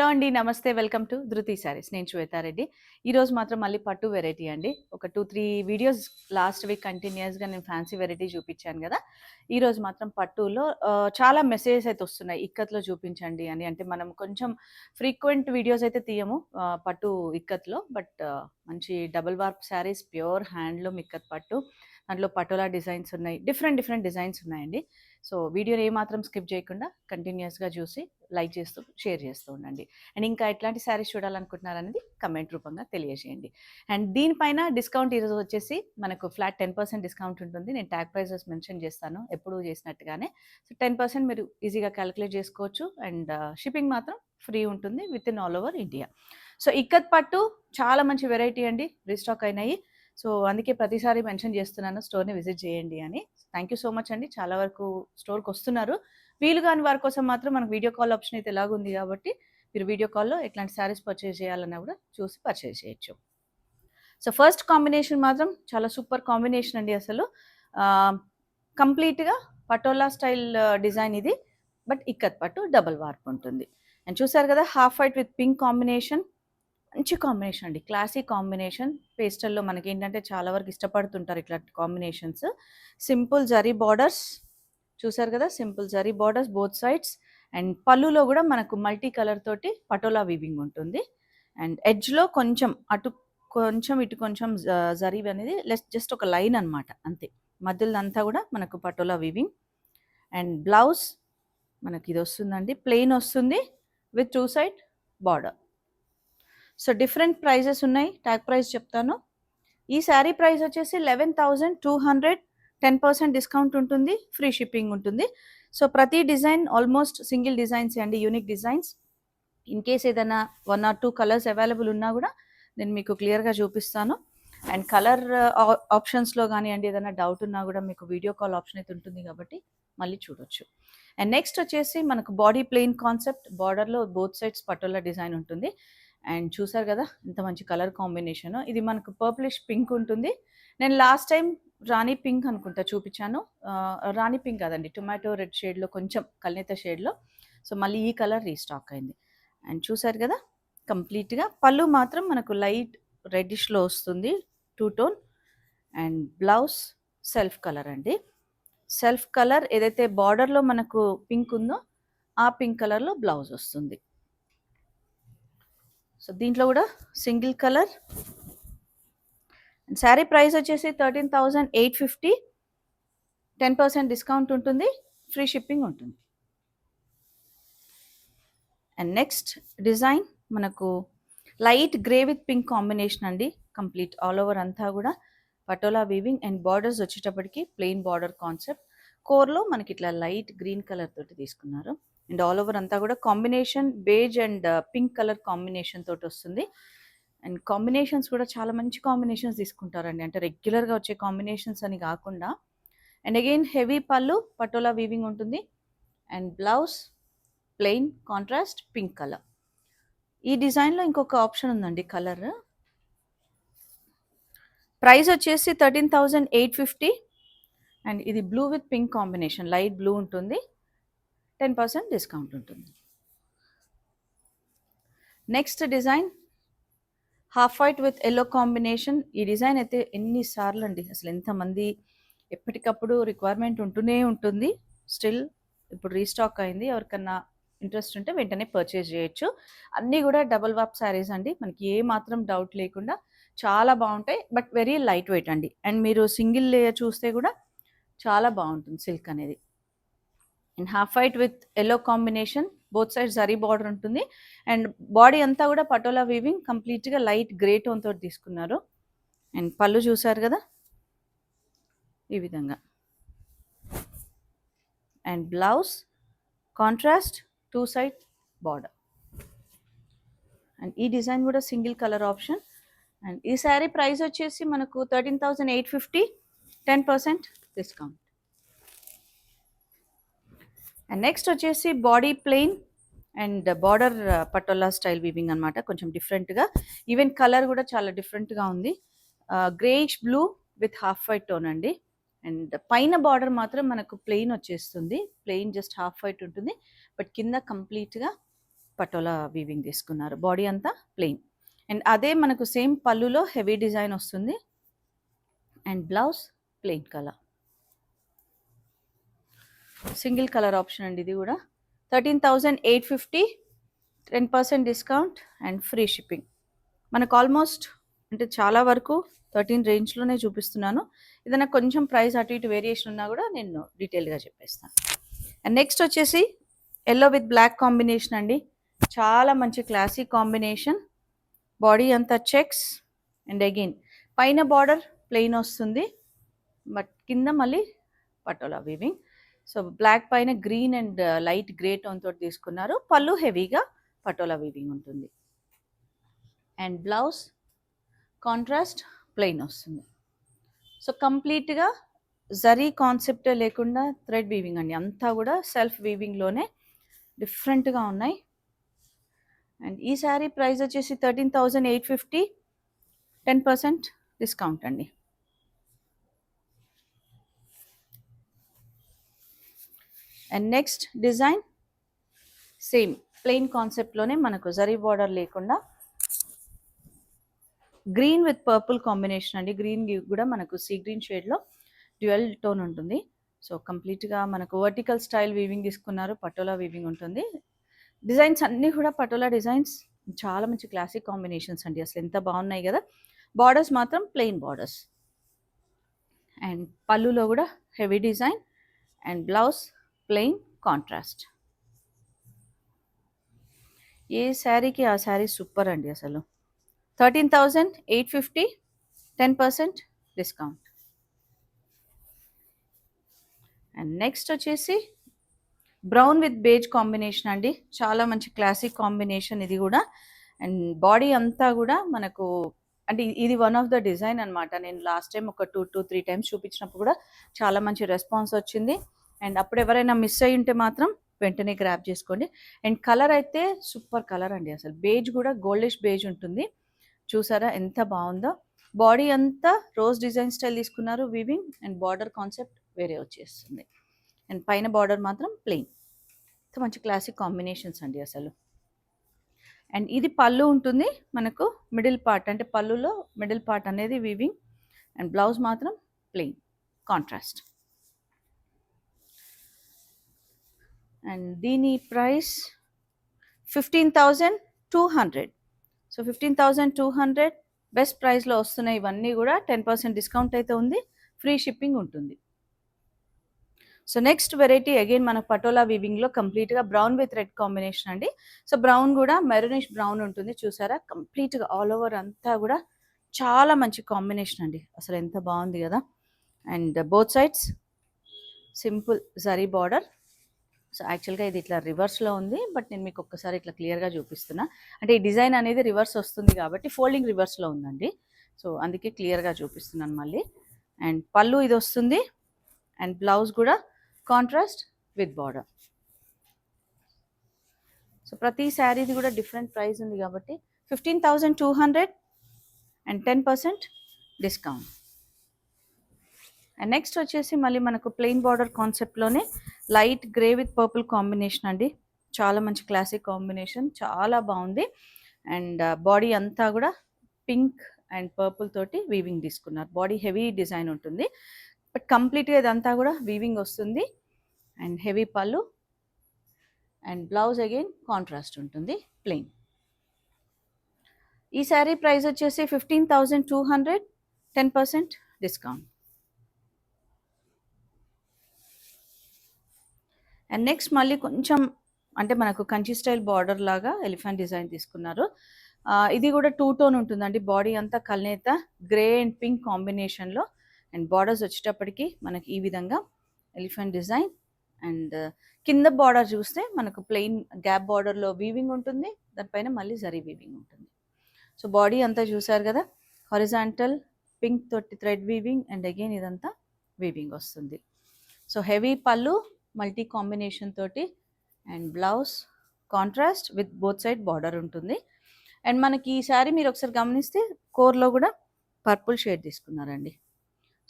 Hello అండి. నమస్తే. Welcome to ధృతి సారీస్. నేను శ్వేతారెడ్డి. ఈరోజు మాత్రం మళ్ళీ పట్టు వెరైటీ అండి. ఒక 2, 3 వీడియోస్ లాస్ట్ వీక్ కంటిన్యూయస్‌గా నేను ఫ్యాన్సీ వెరైటీ చూపించాను గదా! ఈరోజు మాత్రం పట్టులో చాలా మెసేజెస్ అయితే వస్తున్నాయి. ఇక్కత్‌లో చూపించండి అని. అంటే మనం కొంచెం ఫ్రీక్వెంట్ వీడియోస్ అయితే తీయము పట్టు ఇక్కత్‌లో. బట్ మంచి double warp saris, pure handloom ikat పట్టు. దాంట్లో పటోలా డిజైన్స్ ఉన్నాయి. డిఫరెంట్ డిజైన్స్ ఉన్నాయండి. సో, వీడియోని ఏమాత్రం స్కిప్ చేయకుండా కంటిన్యూయస్‌గా చూసి లైక్ చేస్తూ, షేర్ చేస్తూ ఉండండి. అండ్ ఇంకా ఎట్లాంటి శారీస్ చూడాలనుకుంటున్నారనేది కమెంట్ రూపంగా తెలియజేయండి. అండ్ దీనిపైన డిస్కౌంట్ ఈరోజు వచ్చేసి మనకు ఫ్లాట్ 10% డిస్కౌంట్ ఉంటుంది. నేను ట్యాగ్ ప్రైజెస్ మెన్షన్ చేస్తాను ఎప్పుడూ చేసినట్టుగానే. సో, 10% మీరు ఈజీగా క్యాలిక్యులేట్ చేసుకోవచ్చు. అండ్ షిప్పింగ్ మాత్రం ఫ్రీ ఉంటుంది within all over India. So, ikat పట్టు చాలా మంచి వెరైటీ అండి. రీస్టాక్ అయినాయి. సో, అందుకే ప్రతిసారి మెన్షన్ చేస్తున్నాను స్టోర్‌ని విజిట్ చేయండి అని. థ్యాంక్ యూ సో మచ్ అండి. చాలా వరకు స్టోర్‌కొస్తున్నారు. వీలు కాని వారి కోసం మాత్రం మనకు వీడియో కాల్ ఆప్షన్ అయితే ఎలాగుంది కాబట్టి, మీరు వీడియో కాల్‌లో ఎట్లాంటి శారీస్ పర్చేజ్ చేయాలన్నా కూడా చూసి పర్చేజ్ చేయొచ్చు. సో, ఫస్ట్ కాంబినేషన్ మాత్రం చాలా సూపర్ కాంబినేషన్ అండి అసలు. కంప్లీట్‌గా పటోలా స్టైల్ డిజైన్ ఇది. బట్ ఇక్కత్ పట్టు డబుల్ వార్ప్ ఉంటుంది. అండ్ చూసారు కదా! Half white with pink combination. మంచి కాంబినేషన్ అండి. Classy combination. పేస్టల్‌లో మనకేంటంటే చాలా వరకు ఇష్టపడుతుంటారు ఇట్లాంటి కాంబినేషన్స్. సింపుల్ జరీ బార్డర్స్ చూసారు కదా! Simple zari borders both sides. And పళ్ళులో కూడా మనకు మల్టీ కలర్ తోటి పటోలా వీవింగ్ ఉంటుంది. అండ్ ఎడ్జ్‌లో కొంచెం అటు కొంచెం, ఇటు కొంచెం జరీ అనేది జస్ట్ ఒక లైన్ అనమాట అంతే. మధ్యలోదంతా కూడా మనకు పటోలా వీవింగ్. అండ్ బ్లౌజ్ మనకిదొస్తుందండి. ప్లెయిన్ వస్తుంది with 2 side border. So, different prices ఉన్నాయి. ట్యాగ్ ప్రైస్ చెప్తాను. ఈ శారీ ప్రైస్ వచ్చేసి 11,200 10% డిస్కౌంట్ ఉంటుంది. ఫ్రీ షిప్పింగ్ ఉంటుంది. సో, ప్రతి డిజైన్ ఆల్మోస్ట్ సింగిల్ డిజైన్సే అండి. Unique designs. ఇన్ కేస్ ఏదైనా 1 ఆర్ 2 కలర్స్ అవైలబుల్ ఉన్నా కూడా నేను మీకు క్లియర్‌గా చూపిస్తాను. అండ్ కలర్ ఆప్షన్స్‌లో గానియండి ఏదైనా డౌట్ ఉన్నా కూడా మీకు వీడియో కాల్ ఆప్షన్ అయితే ఉంటుంది కాబట్టి మళ్ళీ చూడొచ్చు. అండ్ నెక్స్ట్ వచ్చేసి మనకు బాడీ ప్లెయిన్ కాన్సెప్ట్. బార్డర్‌లో బోత్ సైడ్స్ పటోలా డిజైన్ ఉంటుంది. అండ్ చూసారు కదా! ఎంత మంచి కలర్ కాంబినేషనో. ఇది మనకు పర్పులిష్ పింక్ ఉంటుంది. నేను లాస్ట్ టైమ్ రాణి పింక్ అనుకుంటా చూపించాను. రాణి పింక్ కాదండి. టొమాటో రెడ్ షేడ్‌లో కొంచెం కల్నేత షేడ్‌లో. సో, మళ్ళీ ఈ కలర్ రీస్టాక్ అయింది. అండ్ చూసారు కదా! కంప్లీట్‌గా పళ్ళు మాత్రం మనకు లైట్ రెడ్డిష్‌లో వస్తుంది. 2 tone. And blouse self colour అండి. సెల్ఫ్ కలర్ ఏదైతే బార్డర్‌లో మనకు పింక్ ఉందో ఆ పింక్ కలర్‌లో బ్లౌజ్ వస్తుంది. సో, దీంట్లో కూడా సింగిల్ కలర్. శారీ ప్రైస్ వచ్చేసి 13,850. 10% డిస్కౌంట్ ఉంటుంది. ఫ్రీ షిప్పింగ్ ఉంటుంది. అండ్ నెక్స్ట్ డిజైన్ మనకు light grey with pink combination అండి. కంప్లీట్ ఆల్ ఓవర్ అంతా కూడా పటోలా వీవింగ్ అండ్ బార్డర్స్ వచ్చేటప్పటికి ప్లెయిన్ బార్డర్ కాన్సెప్ట్. కోర్‌లో మనకి ఇట్లా లైట్ గ్రీన్ కలర్ తోటి తీసుకున్నారు. అండ్ ఆల్ ఓవర్ అంతా కూడా combination beige and pink colour combination తోటి వస్తుంది. అండ్ కాంబినేషన్స్ కూడా చాలా మంచి కాంబినేషన్స్ తీసుకుంటారండి. అంటే రెగ్యులర్‌గా వచ్చే కాంబినేషన్స్ అని కాకుండా. అండ్ అగైన్ హెవీ పళ్ళు పటోలా వీవింగ్ ఉంటుంది. And blouse plain contrast pink colour. ఈ డిజైన్‌లో ఇంకొక ఆప్షన్ ఉందండి కలర్. ప్రైస్ వచ్చేసి 13,850. అండ్ ఇది blue with pink combination. Light blue ఉంటుంది. 10% డిస్కౌంట్ ఉంటుంది. Next design half white with yellow combination. ఈ డిజైన్ అయితే ఎన్ని సార్లు అండి అసలు ఎంతమంది ఎప్పటికప్పుడు రిక్వైర్మెంట్ ఉంటూనే ఉంటుంది. స్టిల్ ఇప్పుడు రీస్టాక్ అయింది. ఎవరికన్నా ఇంట్రెస్ట్ ఉంటే వెంటనే పర్చేజ్ చేయొచ్చు. అన్నీ కూడా డబుల్ వార్ప్ శారీస్ అండి. మనకి ఏ మాత్రం డౌట్ లేకుండా చాలా బాగుంటాయి. బట్ వెరీ లైట్ వెయిట్ అండి. అండ్ మీరు సింగిల్ లేయర్ చూస్తే కూడా చాలా బాగుంటుంది సిల్క్ అనేది. And half white with yellow combination. Both side zari border ఉంటుంది. అండ్ బాడీ అంతా కూడా పటోలా వీవింగ్ కంప్లీట్‌గా లైట్ గ్రే టోన్ తోటి తీసుకున్నారు. అండ్ పళ్ళు చూసారు కదా! ఈ విధంగా. And blouse contrast 2 side border. And ఈ డిజైన్ కూడా సింగిల్ కలర్ ఆప్షన్. అండ్ ఈ శారీ ప్రైస్ వచ్చేసి మనకు 13,850. 10% డిస్కౌంట్. అండ్ నెక్స్ట్ వచ్చేసి body plain and border patola style weaving అనమాట. కొంచెం డిఫరెంట్‌గా. ఈవెన్ కలర్ కూడా చాలా డిఫరెంట్‌గా ఉంది. Greyish blue with half white tone అండి. అండ్ పైన బార్డర్ మాత్రం మనకు ప్లెయిన్ వచ్చేస్తుంది. ప్లెయిన్ జస్ట్ హాఫ్ వైట్ ఉంటుంది. బట్ కింద కంప్లీట్‌గా పటోలా వీవింగ్ తీసుకున్నారు. బాడీ అంతా ప్లెయిన్. అండ్ అదే మనకు సేమ్ పళ్ళులో హెవీ డిజైన్ వస్తుంది. And blouse plain colour, single colour option అండి. ఇది కూడా 13,850, 10% డిస్కౌంట్ అండ్ ఫ్రీ షిప్పింగ్. మనకు ఆల్మోస్ట్ అంటే చాలా వరకు 13 రేంజ్లోనే చూపిస్తున్నాను. ఏదైనా కొంచెం ప్రైస్ అటు ఇటు వేరియేషన్ ఉన్నా కూడా నేను డీటెయిల్గా చెప్పేస్తాను. అండ్ నెక్స్ట్ వచ్చేసి ఎల్లో విత్ బ్లాక్ కాంబినేషన్ అండి. చాలా మంచి క్లాసిక్ కాంబినేషన్. బాడీ అంతా చెక్స్ అండ్ అగైన్ పైన బార్డర్ ప్లెయిన్ వస్తుంది, బట్ కింద మళ్ళీ పటోలా వీవింగ్. సో బ్లాక్ పైన green and light grey tone తోటి తీసుకున్నారు. పళ్ళు హెవీగా పటోలా వీవింగ్ ఉంటుంది. అండ్ బ్లౌజ్ కాంట్రాస్ట్ ప్లెయిన్ వస్తుంది. సో కంప్లీట్గా జరీ కాన్సెప్టే లేకుండా థ్రెడ్ వీవింగ్ అండి. అంతా కూడా సెల్ఫ్ వీవింగ్లోనే డిఫరెంట్గా ఉన్నాయి. అండ్ ఈ శారీ ప్రైస్ వచ్చేసి 13,850, 10% డిస్కౌంట్ అండి. And next design same plain కాన్సెప్ట్లోనే మనకు జరీ బార్డర్ లేకుండా గ్రీన్ విత్ పర్పుల్ కాంబినేషన్ అండి. గ్రీన్ కూడా మనకు సీ గ్రీన్ షేడ్లో డ్యూయల్ టోన్ ఉంటుంది. సో కంప్లీట్గా మనకు వర్టికల్ స్టైల్ వీవింగ్ తీసుకున్నారు. పటోలా వీవింగ్ ఉంటుంది. డిజైన్స్ అన్నీ కూడా పటోలా డిజైన్స్, చాలా మంచి క్లాసిక్ కాంబినేషన్స్ అండి. అసలు ఎంత బాగున్నాయి కదా. బార్డర్స్ మాత్రం ప్లెయిన్ బార్డర్స్. అండ్ పళ్ళులో కూడా heavy design and blouse plain contrast. ఏ శారీకి ఆ శారీ సూపర్ అండి అసలు. 13,850, 10% డిస్కౌంట్. అండ్ నెక్స్ట్ వచ్చేసి బ్రౌన్ విత్ బేజ్ కాంబినేషన్ అండి. చాలా మంచి క్లాసిక్ కాంబినేషన్ ఇది కూడా. అండ్ బాడీ అంతా కూడా మనకు అంటే ఇది వన్ ఆఫ్ ద డిజైన్ అనమాట. నేను లాస్ట్ టైం ఒక 2 to 3 టైమ్స్ చూపించినప్పుడు కూడా చాలా మంచి రెస్పాన్స్ వచ్చింది. అండ్ అప్పుడు ఎవరైనా మిస్ అయ్యి ఉంటే మాత్రం వెంటనే గ్రాప్ చేసుకోండి. అండ్ కలర్ అయితే సూపర్ కలర్ అండి. అసలు బేజ్ కూడా గోల్డిష్ బేజ్ ఉంటుంది. చూసారా ఎంత బాగుందో. బాడీ అంతా రోజ్ డిజైన్ స్టైల్ తీసుకున్నారు వీవింగ్. అండ్ బార్డర్ కాన్సెప్ట్ వేరే వచ్చేస్తుంది. అండ్ పైన బార్డర్ మాత్రం ప్లెయిన్. మంచి క్లాసిక్ కాంబినేషన్స్ అండి అసలు. అండ్ ఇది పళ్ళు ఉంటుంది మనకు. మిడిల్ పార్ట్ అంటే పళ్ళులో మిడిల్ పార్ట్ అనేది వీవింగ్. అండ్ బ్లౌజ్ మాత్రం ప్లెయిన్ కాంట్రాస్ట్. అండ్ దీని ప్రైస్ 15,200. సో 15,200 బెస్ట్ ప్రైస్లో వస్తున్నాయి ఇవన్నీ కూడా. 10% డిస్కౌంట్ అయితే ఉంది, ఫ్రీ షిప్పింగ్ ఉంటుంది. సో నెక్స్ట్ వెరైటీ అగైన్ మన పటోలా వీవింగ్లో కంప్లీట్గా బ్రౌన్ విత్ రెడ్ కాంబినేషన్ అండి. సో బ్రౌన్ కూడా మెరూనిష్ బ్రౌన్ ఉంటుంది. చూసారా కంప్లీట్గా ఆల్ ఓవర్ అంతా కూడా చాలా మంచి కాంబినేషన్ అండి. అసలు ఎంత బాగుంది కదా. And both sides simple zari border. So యాక్చువల్గా ఇది ఇట్లా రివర్స్లో ఉంది, బట్ నేను మీకు ఒక్కసారి ఇట్లా క్లియర్గా చూపిస్తున్నా. అంటే ఈ డిజైన్ అనేది రివర్స్ వస్తుంది కాబట్టి ఫోల్డింగ్ రివర్స్లో ఉందండి. సో అందుకే క్లియర్గా చూపిస్తున్నాను మళ్ళీ. అండ్ పళ్ళు ఇది వస్తుంది. అండ్ బ్లౌజ్ కూడా కాంట్రాస్ట్ విత్ బార్డర్. సో ప్రతి శారీది కూడా డిఫరెంట్ ప్రైస్ ఉంది కాబట్టి 15,200 అండ్ 10% డిస్కౌంట్. అండ్ నెక్స్ట్ వచ్చేసి మళ్ళీ మనకు ప్లెయిన్ బార్డర్ కాన్సెప్ట్లోనే light grey with purple combination అండి. చాలా మంచి క్లాసిక్ కాంబినేషన్, చాలా బాగుంది. అండ్ బాడీ అంతా కూడా పింక్ అండ్ పర్పుల్ తోటి వీవింగ్ తీసుకున్నారు. బాడీ హెవీ డిజైన్ ఉంటుంది, బట్ కంప్లీట్గా ఇదంతా కూడా వీవింగ్ వస్తుంది. అండ్ హెవీ పళ్ళు అండ్ బ్లౌజ్ అగైన్ కాంట్రాస్ట్ ఉంటుంది ప్లెయిన్. ఈ శారీ ప్రైస్ వచ్చేసి 15,200, 10% డిస్కౌంట్. అండ్ నెక్స్ట్ మళ్ళీ కొంచెం అంటే మనకు కంచి స్టైల్ బార్డర్ లాగా ఎలిఫెంట్ డిజైన్ తీసుకున్నారు. ఇది కూడా 2 టోన్ ఉంటుందండి. బాడీ అంతా కల్నేత గ్రే అండ్ పింక్ కాంబినేషన్లో. అండ్ బార్డర్స్ వచ్చేటప్పటికి మనకి ఈ విధంగా ఎలిఫెంట్ డిజైన్. అండ్ కింద బార్డర్ చూస్తే మనకు ప్లెయిన్ గ్యాప్ బార్డర్లో వీవింగ్ ఉంటుంది, దానిపైన మళ్ళీ జరీ వీవింగ్ ఉంటుంది. సో బాడీ అంతా చూసారు కదా, హారిజాంటల్ పింక్ తోటి థ్రెడ్ వీవింగ్ అండ్ అగైన్ ఇదంతా వీవింగ్ వస్తుంది. సో హెవీ పళ్ళు మల్టీ కాంబినేషన్ తోటి and blouse contrast with both side border ఉంటుంది. అండ్ మనకి ఈ శారీ మీరు ఒకసారి గమనిస్తే కోర్లో కూడా పర్పుల్ షేడ్ తీసుకున్నారండి.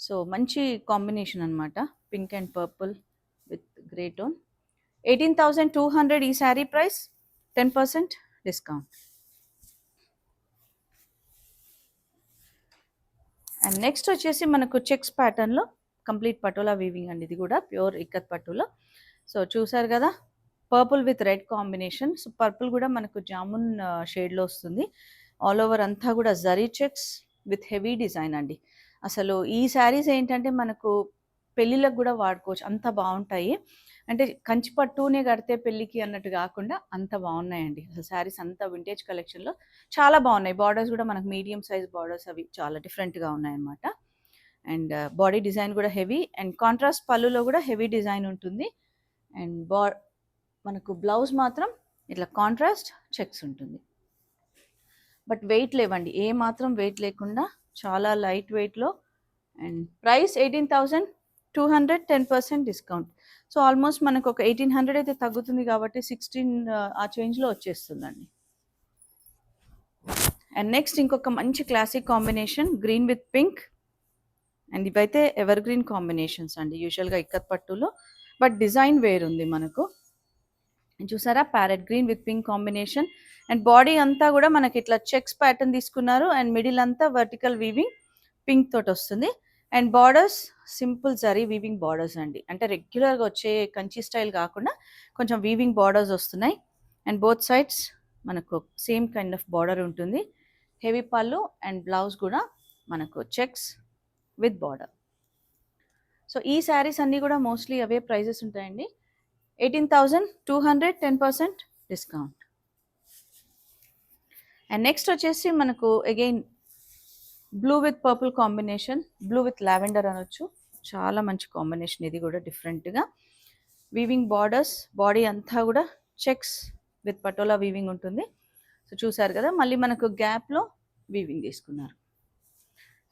సో మంచి కాంబినేషన్ అనమాట, pink and purple with grey tone. 18,200 ఈ sari price, 10% discount. And next వచ్చేసి మనకు చెక్స్ ప్యాటర్న్లో కంప్లీట్ పటోలా వీవింగ్ అండి. ఇది కూడా ప్యూర్ ఇక్కత్ పట్టులో. సో చూసారు కదా, purple with red combination. So purple కూడా మనకు జామున్ షేడ్లో వస్తుంది. ఆల్ ఓవర్ అంతా కూడా zari checks with heavy design అండి. అసలు ఈ శారీస్ ఏంటంటే మనకు పెళ్ళిళ్ళకు కూడా వాడుకోవచ్చు, అంత బాగుంటాయి. అంటే కంచి పట్టునే కడితే పెళ్ళికి అన్నట్టు కాకుండా అంత బాగున్నాయండి. అసలు శారీస్ అంతా వింటేజ్ కలెక్షన్లో చాలా బాగున్నాయి. బార్డర్స్ కూడా మనకు మీడియం సైజ్ బార్డర్స్, అవి చాలా డిఫరెంట్గా ఉన్నాయన్నమాట. అండ్ బాడీ డిజైన్ కూడా హెవీ, అండ్ కాంట్రాస్ట్ పళ్ళులో కూడా హెవీ డిజైన్ ఉంటుంది. అండ్ మనకు బ్లౌజ్ మాత్రం ఇట్లా కాంట్రాస్ట్ చెక్స్ ఉంటుంది. బట్ వెయిట్ లేవండి, ఏ మాత్రం వెయిట్ లేకుండా చాలా లైట్ వెయిట్లో. And price 18,200, 10% discount. So almost మనకు ఒక 1,800 అయితే తగ్గుతుంది కాబట్టి 16 ఆ చేంజ్లో వచ్చేస్తుందండి. అండ్ నెక్స్ట్ ఇంకొక మంచి classic combination, green with pink. And ఇవైతే ఎవర్ గ్రీన్ కాంబినేషన్స్ అండి యూజువల్గా ఇక్కత్ పట్టులో, బట్ డిజైన్ వేరుంది మనకు. చూసారా, parrot green with pink combination. And body అంతా కూడా మనకి ఇట్లా చెక్స్ ప్యాటర్న్ తీసుకున్నారు. అండ్ మిడిల్ అంతా వర్టికల్ వీవింగ్ పింక్ తోటి వస్తుంది. And borders simple zari weaving borders అండి, అంటే రెగ్యులర్గా వచ్చే కంచి స్టైల్ కాకుండా కొంచెం వీవింగ్ బార్డర్స్ వస్తున్నాయి. అండ్ బోత్ సైడ్స్ మనకు సేమ్ కైండ్ ఆఫ్ బార్డర్ ఉంటుంది. హెవీ పళ్ళు అండ్ బ్లౌజ్ కూడా మనకు చెక్స్ విత్ బార్డర్. సో ఈ శారీస్ అన్నీ కూడా మోస్ట్లీ అవే ప్రైజెస్ ఉంటాయండి. 18,200, 10% డిస్కౌంట్. అండ్ నెక్స్ట్ వచ్చేసి మనకు again blue with purple combination, blue with lavender అనొచ్చు. చాలా మంచి కాంబినేషన్ ఇది కూడా డిఫరెంట్గా. వీవింగ్ బార్డర్స్, బాడీ అంతా కూడా చెక్స్ విత్ పటోలా వీవింగ్ ఉంటుంది. సో చూసారు కదా, మళ్ళీ మనకు గ్యాప్లో వీవింగ్ తీసుకున్నారు.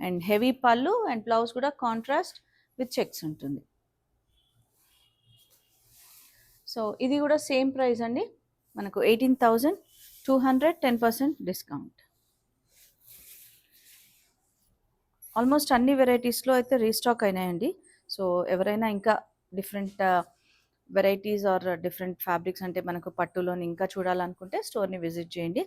అండ్ హెవీ పళ్ళు అండ్ బ్లౌజ్ కూడా కాంట్రాస్ట్ విత్ చెక్స్ ఉంటుంది. సో ఇది కూడా సేమ్ ప్రైస్ అండి, మనకు 18,200, 10% డిస్కౌంట్. ఆల్మోస్ట్ అన్ని వెరైటీస్లో అయితే రీస్టాక్ అయినాయండి. సో ఎవరైనా ఇంకా different varieties or different fabrics అంటే మనకు పట్టులోని ఇంకా చూడాలనుకుంటే స్టోర్ని విజిట్ చేయండి.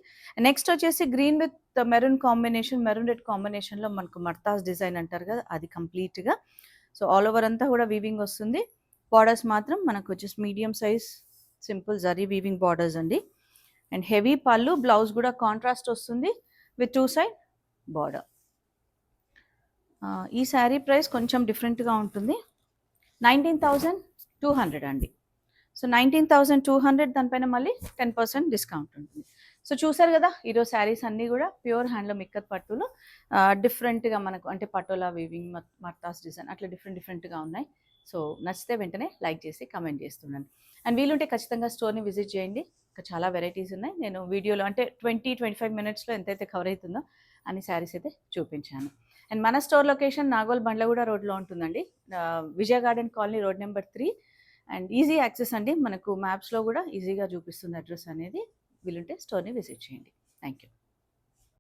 నెక్స్ట్ వచ్చేసి green with maroon combination, maroon red కాంబినేషన్లో మనకు మర్తాస్ డిజైన్ అంటారు కదా, అది కంప్లీట్గా. సో ఆల్ ఓవర్ అంతా కూడా వీవింగ్ వస్తుంది. బార్డర్స్ మాత్రం మనకు వచ్చేసి medium size simple zari weaving borders అండి. అండ్ హెవీ పళ్ళు, బ్లౌజ్ కూడా కాంట్రాస్ట్ వస్తుంది విత్ 2 సైడ్ బార్డర్. ఈ శారీ ప్రైస్ కొంచెం డిఫరెంట్గా ఉంటుంది, 19,200 అండి. సో 19,200, దానిపైన మళ్ళీ 10% డిస్కౌంట్ ఉంటుంది. సో చూసారు కదా, ఈరోజు శారీస్ అన్నీ కూడా ప్యూర్ హ్యాండ్లూమ్ ఇక్కత్ పట్టులో డిఫరెంట్గా మనకు అంటే పటోలా వీవింగ్, మర్తాస్ డిజైన్ అట్లా డిఫరెంట్గా ఉన్నాయి. సో నచ్చితే వెంటనే లైక్ చేసి కమెంట్ చేస్తున్నాను. అండ్ వీలుంటే ఖచ్చితంగా స్టోర్ని విజిట్ చేయండి, ఇంకా చాలా వెరైటీస్ ఉన్నాయి. నేను వీడియోలో అంటే 20-25 మినిట్స్లో ఎంతైతే కవర్ అవుతుందో అన్ని శారీస్ అయితే చూపించాను. అండ్ మన స్టోర్ లొకేషన్ నాగోల్ బండ్లగూడ రోడ్లో ఉంటుందండి, Vijaya garden colony, road number 3. And easy access అండి, మనకు మ్యాప్స్లో కూడా ఈజీగా చూపిస్తుంది అడ్రస్ అనేది. వీలుంటే స్టోర్ని విజిట్ చేయండి. Thank you.